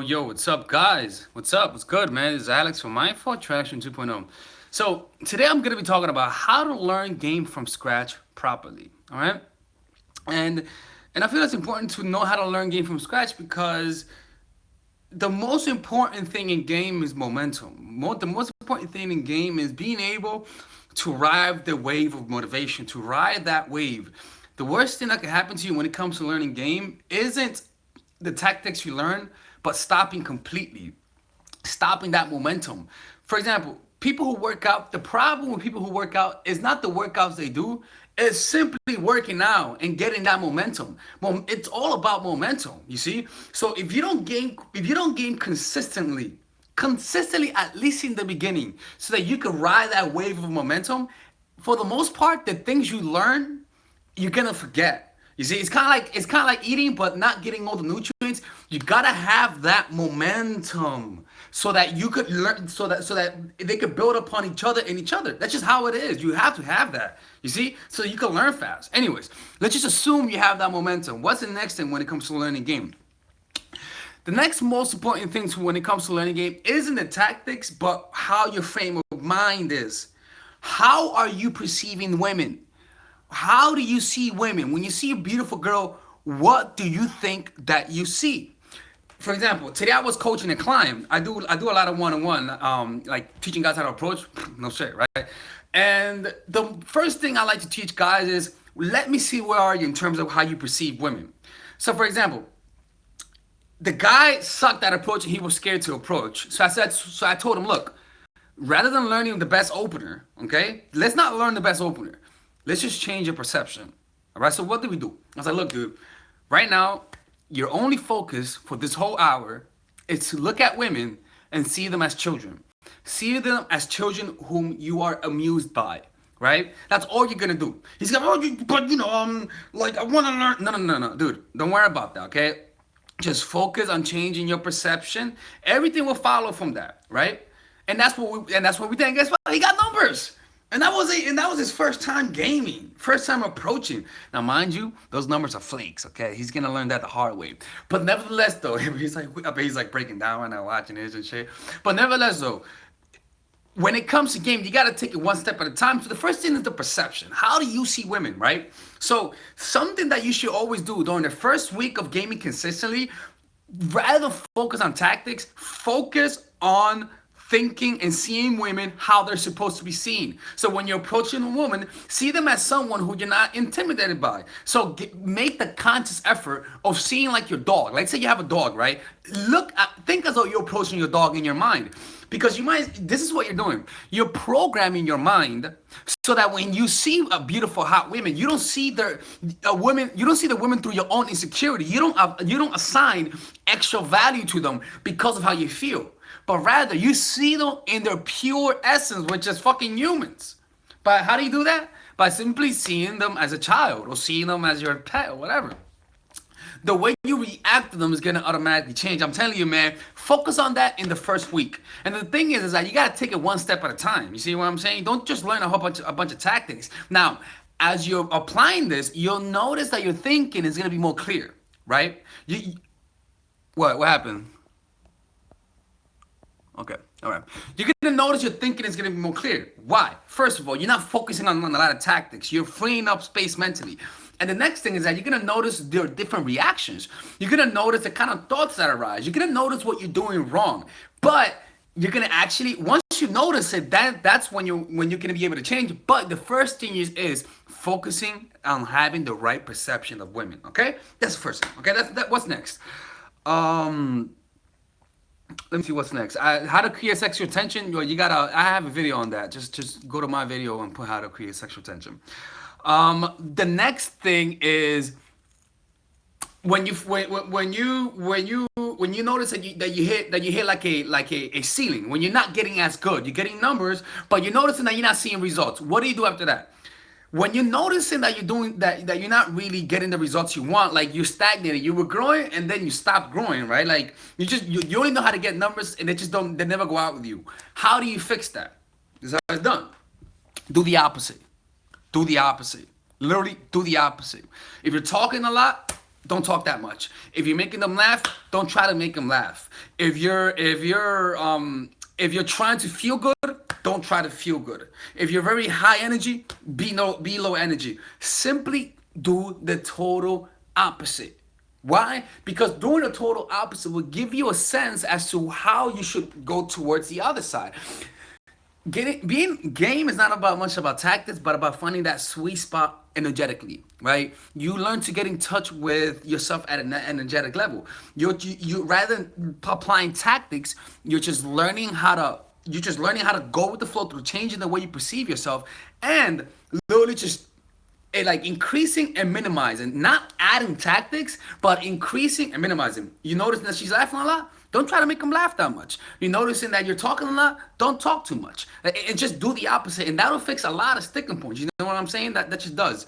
Yo, what's up, guys? What's up? What's good, man? This is Alex from Mindful Attraction 2.0. So, today I'm going to be talking about how to learn game from scratch properly. All right? And I feel it's important to know how to learn game from scratch because the most important thing in game is momentum. The most important thing in game is being able to ride the wave of motivation, to ride that wave. The worst thing that can happen to you when it comes to learning game isn't the tactics you learn, but stopping completely, stopping that momentum. For example, people who work out, the problem with people who work out is not the workouts they do, it's simply working out and getting that momentum. Well, it's all about momentum, you see? So if you don't game consistently at least in the beginning, so that you can ride that wave of momentum, for the most part, the things you learn you're gonna forget. You see, it's kind of like eating, but not getting all the nutrients. You gotta have that momentum so that you could learn, so that they could build upon each other and each other. That's just how it is. You have to have that. You see, so you can learn fast. Anyways, let's just assume you have that momentum. What's the next thing when it comes to learning game? The next most important thing when it comes to learning game isn't the tactics, but how your frame of mind is. How are you perceiving women? How do you see women? When you see a beautiful girl, what do you think that you see? For example, today I was coaching a client. I do a lot of one-on-one, like teaching guys how to approach. No shit, right? And the first thing I like to teach guys is let me see where are you in terms of how you perceive women. So, for example, the guy sucked at approaching. He was scared to approach. So I told him, look, rather than learning the best opener, okay, let's not learn the best opener. Let's just change your perception. All right. So what did we do? I was like, look, dude, right now, your only focus for this whole hour is to look at women and see them as children. See them as children whom you are amused by. Right? That's all you're gonna do. He's like, oh, but like I want to learn. No, dude. Don't worry about that. Okay. Just focus on changing your perception. Everything will follow from that, right? And that's what we did. And guess what? He got numbers. And that was his first time gaming, first time approaching. Now, mind you, those numbers are flakes. Okay, he's gonna learn that the hard way. But nevertheless, though, he's like breaking down right now, watching this and shit. But nevertheless, though, when it comes to game, you got to take it one step at a time. So the first thing is the perception. How do you see women, right? So something that you should always do during the first week of gaming consistently, rather than focus on tactics, focus on thinking and seeing women how they're supposed to be seen. So when you're approaching a woman, see them as someone who you're not intimidated by. So make the conscious effort of seeing like your dog. Like say you have a dog, right? Think as though you're approaching your dog in your mind. Because this is what you're doing. You're programming your mind so that when you see a beautiful hot woman, you don't see the women through your own insecurity. You don't assign extra value to them because of how you feel. But rather, you see them in their pure essence, which is fucking humans. But how do you do that? By simply seeing them as a child or seeing them as your pet or whatever. The way you react to them is gonna automatically change. I'm telling you, man, focus on that in the first week. And the thing is that you gotta take it one step at a time. You see what I'm saying? Don't just learn a bunch of tactics. Now, as you're applying this, you'll notice that your thinking is gonna be more clear, right? What happened? Okay, all right. You're gonna notice your thinking is gonna be more clear. Why? First of all, you're not focusing on a lot of tactics. You're freeing up space mentally. And the next thing is that you're gonna notice their different reactions. You're gonna notice the kind of thoughts that arise. You're gonna notice what you're doing wrong. But you're gonna actually, once you notice it, that's when you're gonna be able to change. But the first thing is focusing on having the right perception of women. Okay, that's the first thing. Okay, what's next. Let me see what's next. How to create sexual tension. You gotta. I have a video on that. Just go to my video and put how to create sexual tension. The next thing is when you notice that you hit like a ceiling. When you're not getting as good, you're getting numbers, but you're noticing that you're not seeing results. What do you do after that? When you're noticing that you're doing that you're not really getting the results you want, like you're stagnating, you were growing and then you stopped growing, right? Like you only know how to get numbers and they never go out with you. How do you fix that? This is how it's done. Do the opposite. Do the opposite. Literally do the opposite. If you're talking a lot, don't talk that much. If you're making them laugh, don't try to make them laugh. If you're trying to feel good, don't try to feel good. If you're very high energy, be low energy. Simply do the total opposite. Why? Because doing the total opposite will give you a sense as to how you should go towards the other side. Being game is not about much about tactics, but about finding that sweet spot energetically, right? You learn to get in touch with yourself at an energetic level. You rather than applying tactics, you're just learning how to go with the flow through changing the way you perceive yourself, and literally just like increasing and minimizing, not adding tactics, but increasing and minimizing. You notice that she's laughing a lot? Don't try to make them laugh that much. You're noticing that you're talking a lot? Don't talk too much. And just do the opposite, and that'll fix a lot of sticking points. You know what I'm saying? That just does.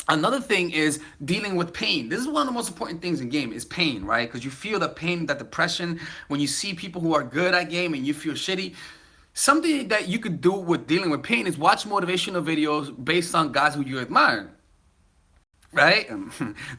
Another thing is dealing with pain. This is one of the most important things in game is pain, right? Because you feel the pain, that depression, when you see people who are good at game and you feel shitty. Something that you could do with dealing with pain is watch motivational videos based on guys who you admire. Right?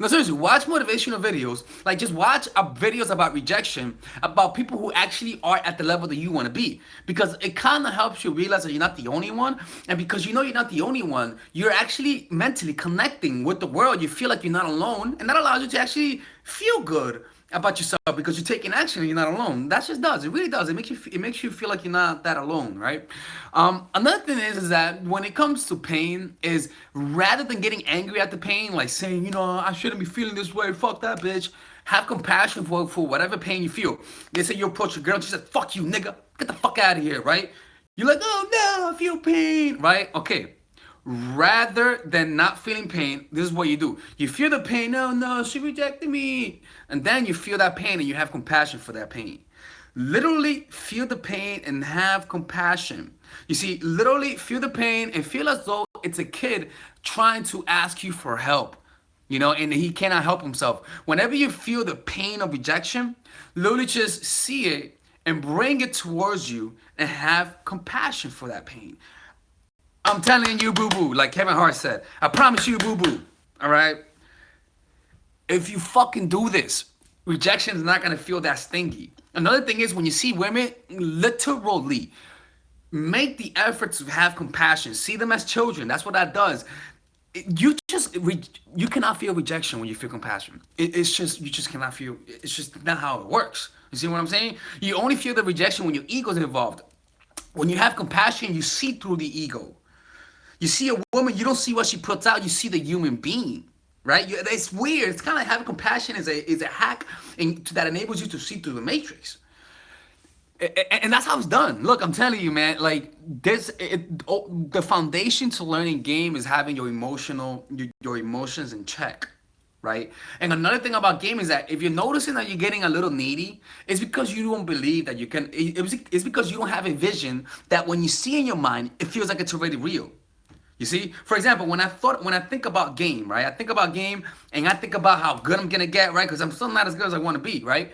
No, seriously, watch motivational videos. Like, just watch videos about rejection, about people who actually are at the level that you want to be. Because it kind of helps you realize that you're not the only one. And because you know you're not the only one, you're actually mentally connecting with the world. You feel like you're not alone. And that allows you to actually feel good about yourself because you're taking action and you're not alone. That just does. It really does. It makes you feel like you're not that alone, right? Another thing is that when it comes to pain, is rather than getting angry at the pain, like saying, I shouldn't be feeling this way, fuck that bitch. Have compassion for whatever pain you feel. They say you approach a girl and she said, fuck you, nigga. Get the fuck out of here, right? You're like, oh no, I feel pain, right? Okay. Rather than not feeling pain, this is what you do. You feel the pain, no, no, she rejected me. And then you feel that pain and you have compassion for that pain. Literally feel the pain and have compassion. You see, literally feel the pain and feel as though it's a kid trying to ask you for help, and he cannot help himself. Whenever you feel the pain of rejection, literally just see it and bring it towards you and have compassion for that pain. I'm telling you, boo-boo, like Kevin Hart said. I promise you, boo-boo, all right? If you fucking do this, rejection is not going to feel that stingy. Another thing is when you see women, literally, make the effort to have compassion. See them as children. That's what that does. You cannot feel rejection when you feel compassion. You just cannot feel, it's just not how it works. You see what I'm saying? You only feel the rejection when your ego's involved. When you have compassion, you see through the ego. You see a woman, you don't see what she puts out, you see the human being, right? It's weird. It's kind of like having compassion is a hack that enables you to see through the matrix. And that's how it's done. Look, I'm telling you, man, like the foundation to learning game is having your emotions in check, right? And another thing about game is that if you're noticing that you're getting a little needy, it's because you don't believe that you can, it's because you don't have a vision that when you see in your mind, it feels like it's already real. You see, for example, when I think about game, right? I think about game and I think about how good I'm gonna get, right? Because I'm still not as good as I want to be, right?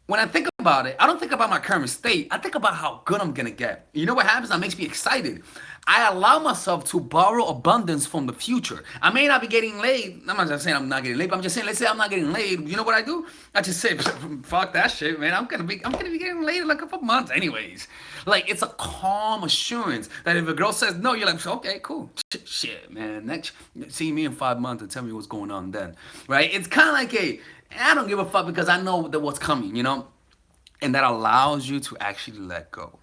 When I think about it, I don't think about my current state. I think about how good I'm gonna get. You know what happens? That makes me excited. I allow myself to borrow abundance from the future. I may not be getting laid. I'm not just saying I'm not getting laid, but I'm just saying, let's say I'm not getting laid. You know what I do? I just say, fuck that shit, man. I'm gonna be getting laid in like a couple months anyways. Like, it's a calm assurance that if a girl says no, you're like, okay, cool. Shit, man. Next, see me in 5 months and tell me what's going on then, right? It's kind of like I don't give a fuck because I know that what's coming, and that allows you to actually let go.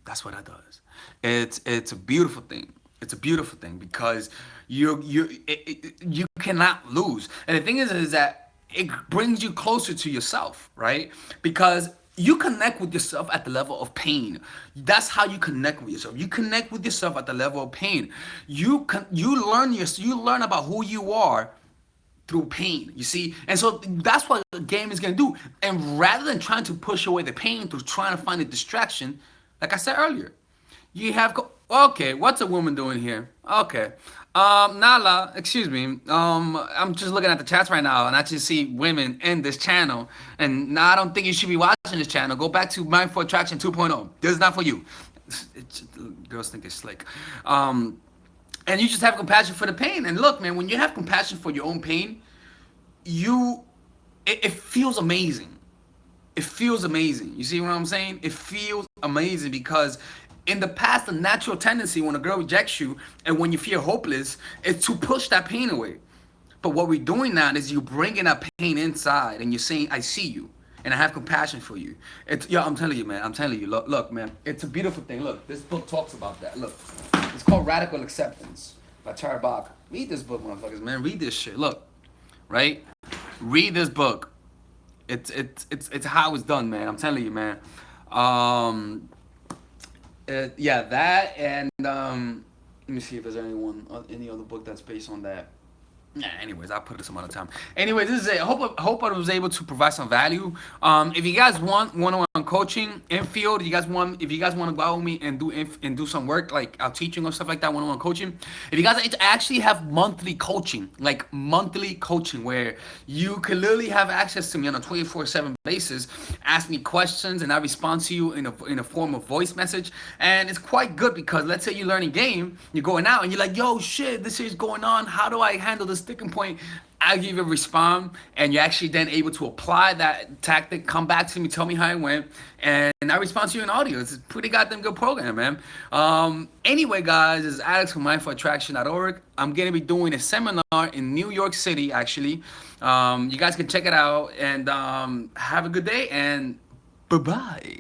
That's what that does. It's a beautiful thing. It's a beautiful thing because you cannot lose. And the thing is that it brings you closer to yourself, right? Because you connect with yourself at the level of pain. That's how you connect with yourself. You connect with yourself at the level of pain. You learn about who you are through pain, you see? And so that's what the game is going to do. And rather than trying to push away the pain through trying to find a distraction, like I said earlier, you have, okay, what's a woman doing here? Okay. Nala, excuse me. I'm just looking at the chats right now and I just see women in this channel. And now I don't think you should be watching this channel. Go back to Mindful Attraction 2.0. This is not for you. Girls think it's slick. and you just have compassion for the pain. And look, man, when you have compassion for your own pain, you it feels amazing. It feels amazing. You see what I'm saying? It feels amazing because in the past, the natural tendency when a girl rejects you and when you feel hopeless is to push that pain away. But what we're doing now is you bringing that pain inside and you're saying, I see you and I have compassion for you. It's, yeah, I'm telling you, man. I'm telling you. Look, man. It's a beautiful thing. Look, this book talks about that. Look, it's called Radical Acceptance by Tara Bach. Read this book, motherfuckers, man. Read this shit. Look, right? Read this book. It's how it's done, man. I'm telling you, man. Um, yeah, that and let me see if there's any other book that's based on that. Yeah, anyways, I'll put it some other time. Anyways, this is it. I hope I was able to provide some value. If you guys want one-on-one coaching in field, if you guys want to go out with me and do some work like teaching or stuff like that, one-on-one coaching. If you guys actually have monthly coaching, like monthly coaching, where you can literally have access to me on a 24/7 basis, ask me questions, and I respond to you in a form of voice message. And it's quite good because let's say you're learning game, you're going out and you're like, yo, shit, this is going on. How do I handle this sticking point? I give you a respond, and you're actually then able to apply that tactic. Come back to me, tell me how it went, and I respond to you in audio. It's a pretty goddamn good program, man. Anyway, guys, this is Alex from mindfulattraction.org. I'm gonna be doing a seminar in New York City, actually. You guys can check it out, and have a good day, and bye bye.